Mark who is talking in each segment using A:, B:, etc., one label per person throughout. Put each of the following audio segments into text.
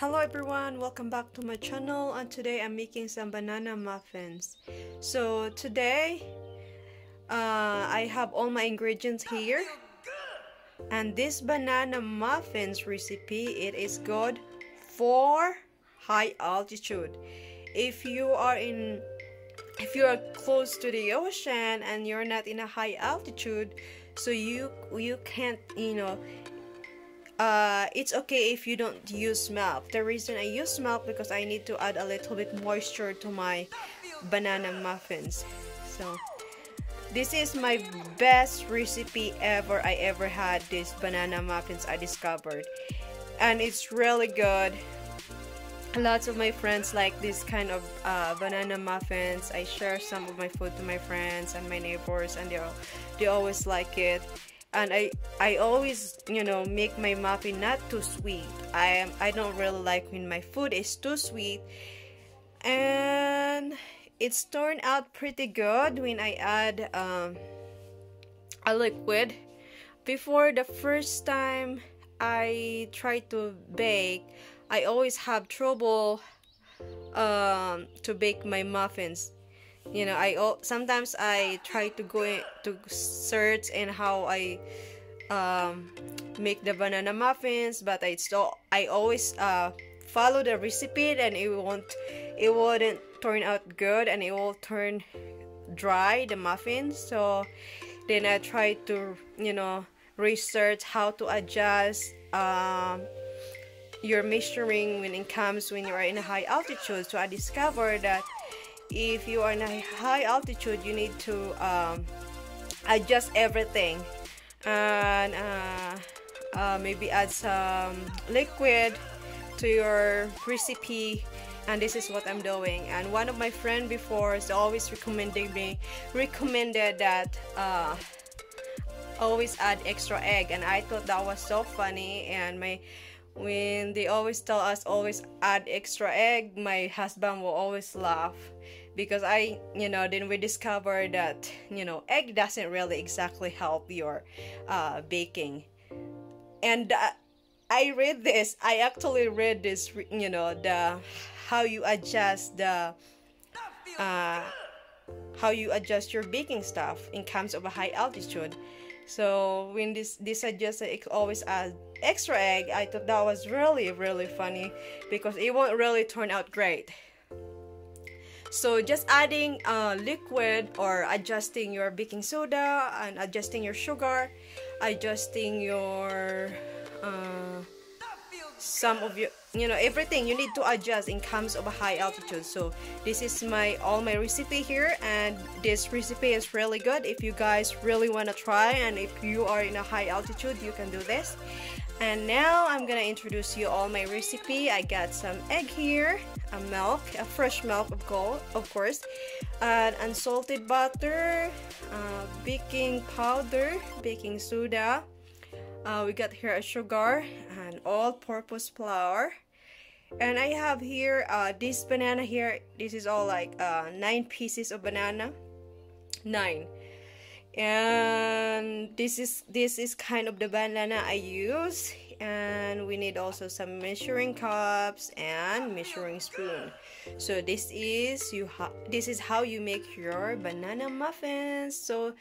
A: Hello everyone, welcome back to my channel, and today I'm making some banana muffins. So today I have all my ingredients here, and this banana muffins recipe, it is good for high altitude. If you are close to the ocean and you're not in a high altitude, so you can't, it's okay if you don't use milk. The reason I use milk because I need to add a little bit moisture to my banana muffins. So this is my best recipe ever I ever had. These banana muffins I discovered, and it's really good. Lots of my friends like this kind of banana muffins. I share some of my food to my friends and my neighbors, and they always like it. And I always, make my muffin not too sweet. I don't really like when my food is too sweet, and it's turned out pretty good when I add a liquid. Before, the first time I tried to bake, I always have trouble to bake my muffins. Sometimes I try to go to search in how I make the banana muffins, but I always follow the recipe, and it wouldn't turn out good, and it will turn dry, the muffins. So then I try to research how to adjust your measuring when you are in a high altitude. So I discovered that if you are in a high altitude, you need to adjust everything, and maybe add some liquid to your recipe. And this is what I'm doing. And one of my friends before is always recommended that always add extra egg, and I thought that was so funny. And when they always tell us always add extra egg, my husband will always laugh, because then we discovered that egg doesn't really exactly help your baking. And I actually read this, the how you adjust your baking stuff in terms of a high altitude. So when this suggested it always add extra egg, I thought that was really, really funny, because it won't really turn out great. So just adding liquid, or adjusting your baking soda, and adjusting your sugar, adjusting your some of your everything you need to adjust in terms of a high altitude. So this is all my recipe here, and this recipe is really good if you guys really want to try, and if you are in a high altitude, you can do this. And now I'm gonna introduce you all my recipe. I got some egg here, a fresh milk of course, and unsalted butter, baking powder, baking soda. We got here a sugar and all-purpose flour. And I have here this banana here. This is all like 9 pieces of banana, 9. And this is kind of the banana I use. And we need also some measuring cups and measuring spoon. So this is how you make your banana muffins. So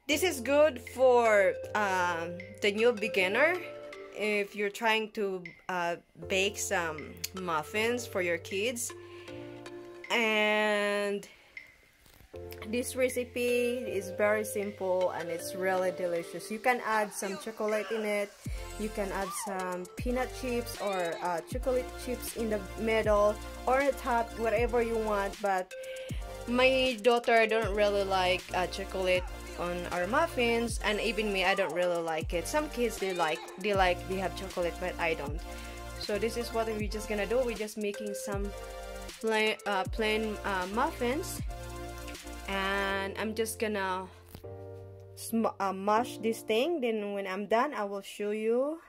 A: this is good for the new beginner. If you're trying to bake some muffins for your kids. And this recipe is very simple, and it's really delicious. You can add some chocolate in it. You can add some peanut chips or chocolate chips in the middle or the top, whatever you want. But my daughter don't really like chocolate on our muffins, and even me, I don't really like it. Some kids they have chocolate, but I don't. So this is what we're just gonna do. We're just making some plain muffins, and I'm just gonna mash this thing. Then when I'm done, I will show you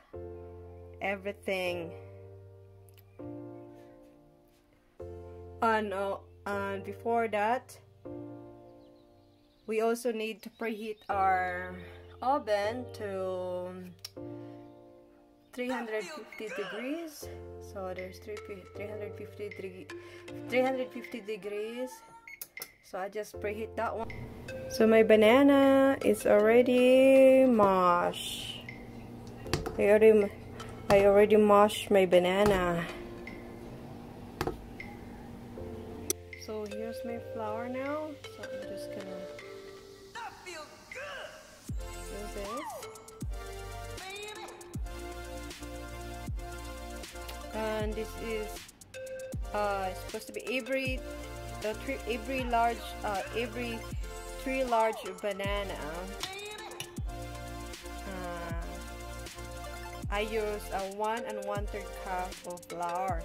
A: everything. And before that, we also need to preheat our oven to 350 degrees. So there's 350 degrees. So I just preheat that one. So my banana is already mashed. I already mashed my banana. So here's my flour now. So I'm just gonna do this. And this is supposed to be every three large banana. I use a 1 1/3 cup of flour,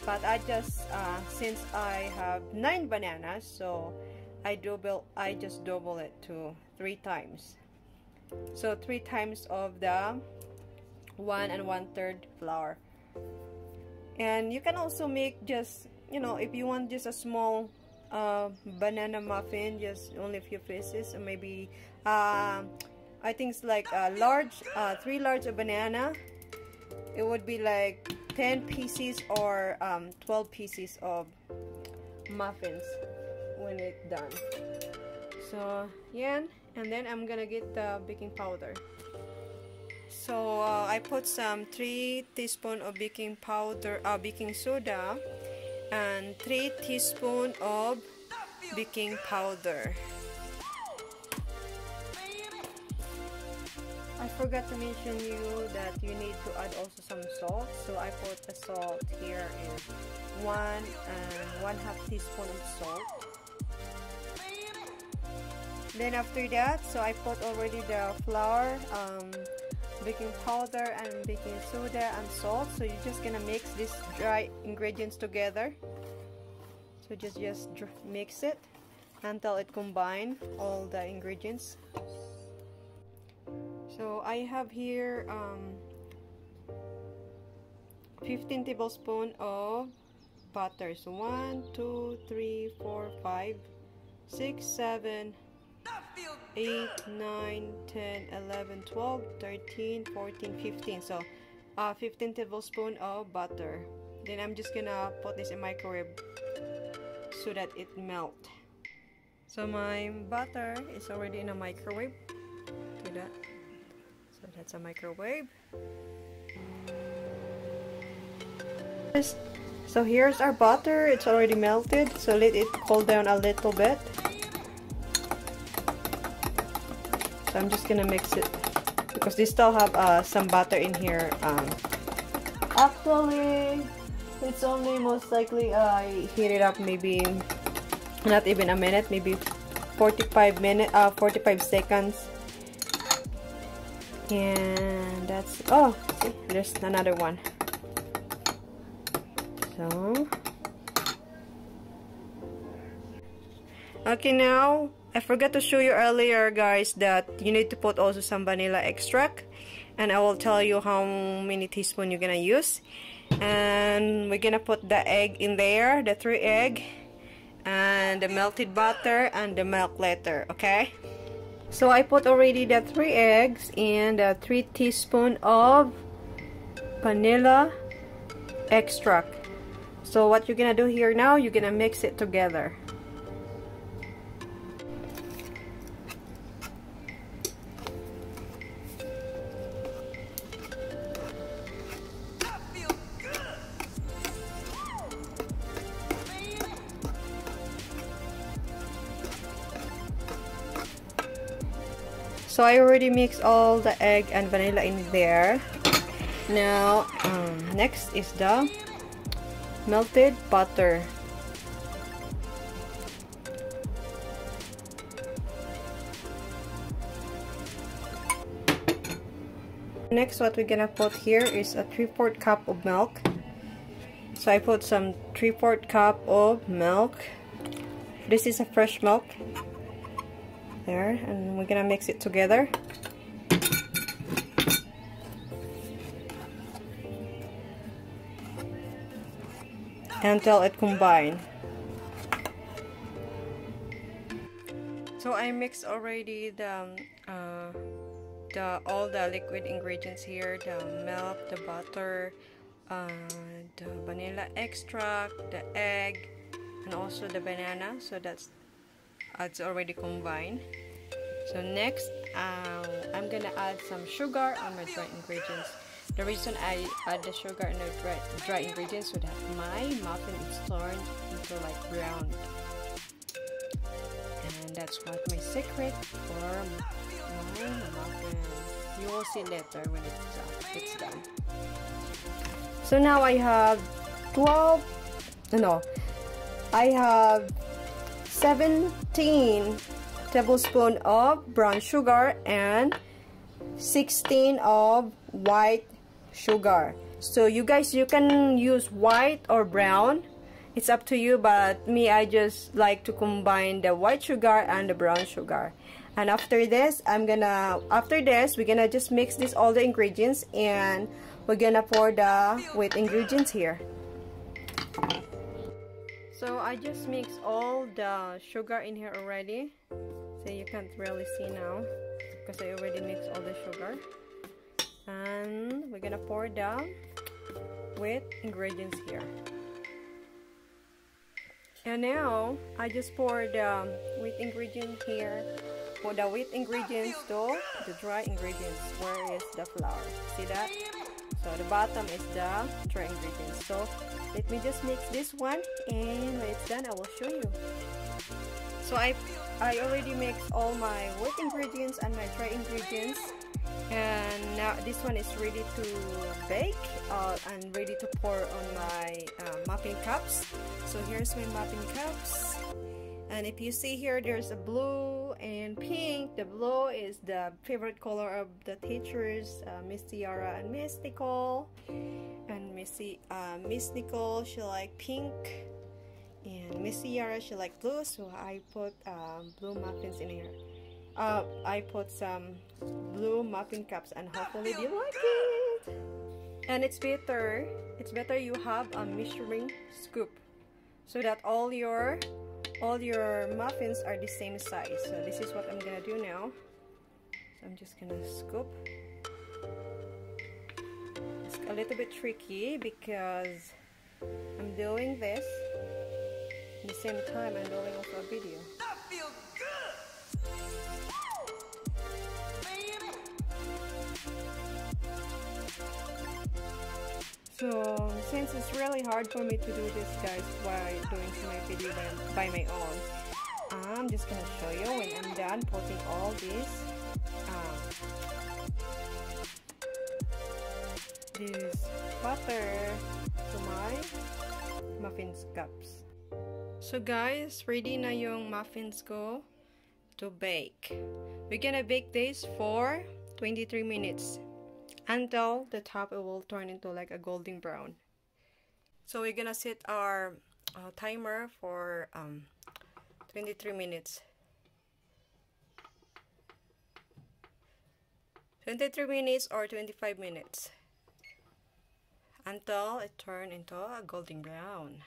A: but I just since I have 9 bananas, so I just double it to 3 times. So 3 times of the 1 1/3 flour. And you can also make just, you know, if you want just a small banana muffin, just only a few pieces, or maybe I think it's like a large 3 large banana. It would be like 10 pieces or 12 pieces of muffins when it's done. So yeah, and then I'm gonna get the baking powder. So I put some 3 teaspoons of baking powder, baking soda, and 3 teaspoons of baking powder. I forgot to mention you that you need to add also some salt. So I put the salt here is 1 1/2 teaspoon of salt. Then after that, so I put already the flour, baking powder, and baking soda and salt. So you're just gonna mix these dry ingredients together. So just mix it until it combine all the ingredients. So I have here 15 tablespoons of butter. So 1 2 3 4 5 6 7 8 9 10 11 12 13 14 15. So 15 tablespoons of butter. Then I'm just gonna put this in microwave so that it melt. So my butter is already in a microwave. Do that. So that's a microwave. So here's our butter. It's already melted. So let it cool down a little bit. So I'm just gonna mix it because they still have some butter in here. Actually, it's only most likely I heat it up maybe not even a minute, maybe 45 seconds. And that's, oh, see, there's another one. So okay, now I forgot to show you earlier, guys, that you need to put also some vanilla extract, and I will tell you how many teaspoons you're gonna use. And we're gonna put the egg in there, the 3 egg, and the melted butter and the milk later. Okay, so I put already the 3 eggs and 3 teaspoons of vanilla extract. So what you're gonna do here now, you're gonna mix it together. So I already mixed all the egg and vanilla in there. Now next is the melted butter. Next, what we're gonna put here is a 3/4 cup of milk. So I put some 3/4 cup of milk. This is a fresh milk. There, and we're gonna mix it together. Until it combine. So I mixed already the all the liquid ingredients here, the milk, the butter, the vanilla extract, the egg, and also the banana. So it's already combined. So next, I'm gonna add some sugar on my dry ingredients. The reason I add the sugar and the dry ingredients so that my muffin is turned into like brown. And that's what my secret for my muffin. You will see later when it's done. So now I have 17 tablespoons of brown sugar and 16 of white sugar. So you guys, you can use white or brown, it's up to you, but me, I just like to combine the white sugar and the brown sugar. And after this we're gonna just mix all the ingredients, and we're gonna pour the wet ingredients here. So I just mixed all the sugar in here already, so you can't really see now because I already mixed all the sugar. And we're gonna pour the wet ingredients here. And now I just pour the wet ingredient here, pour the wet ingredients to the dry ingredients. Where is the flour? See that? So the bottom is the dry ingredients. So let me just mix this one, and when it's done I will show you. So I already mixed all my wet ingredients and my dry ingredients, and now this one is ready to bake and ready to pour on my muffin cups. So here's my muffin cups, and if you see here, there's a blue and pink. The blue is the favorite color of the teachers, Miss Tiara and Miss Nicole. And Miss Nicole, she like pink, and Miss Tiara, she like blue. So I put blue muffins in here. I put some blue muffin cups, and hopefully you like it. And it's better you have a measuring scoop so that all your muffins are the same size. So this is what I'm gonna do now. So I'm just gonna scoop. It's a little bit tricky because I'm doing this at the same time I'm doing also a video. So since it's really hard for me to do this, guys, while doing my video by my own, I'm just gonna show you when I'm done putting all this butter to my muffins cups. So guys, ready na yung muffins ko to bake. We're gonna bake this for 23 minutes. Until the top it will turn into like a golden brown. So we're gonna set our timer for 23 minutes. 23 minutes or 25 minutes until it turns into a golden brown.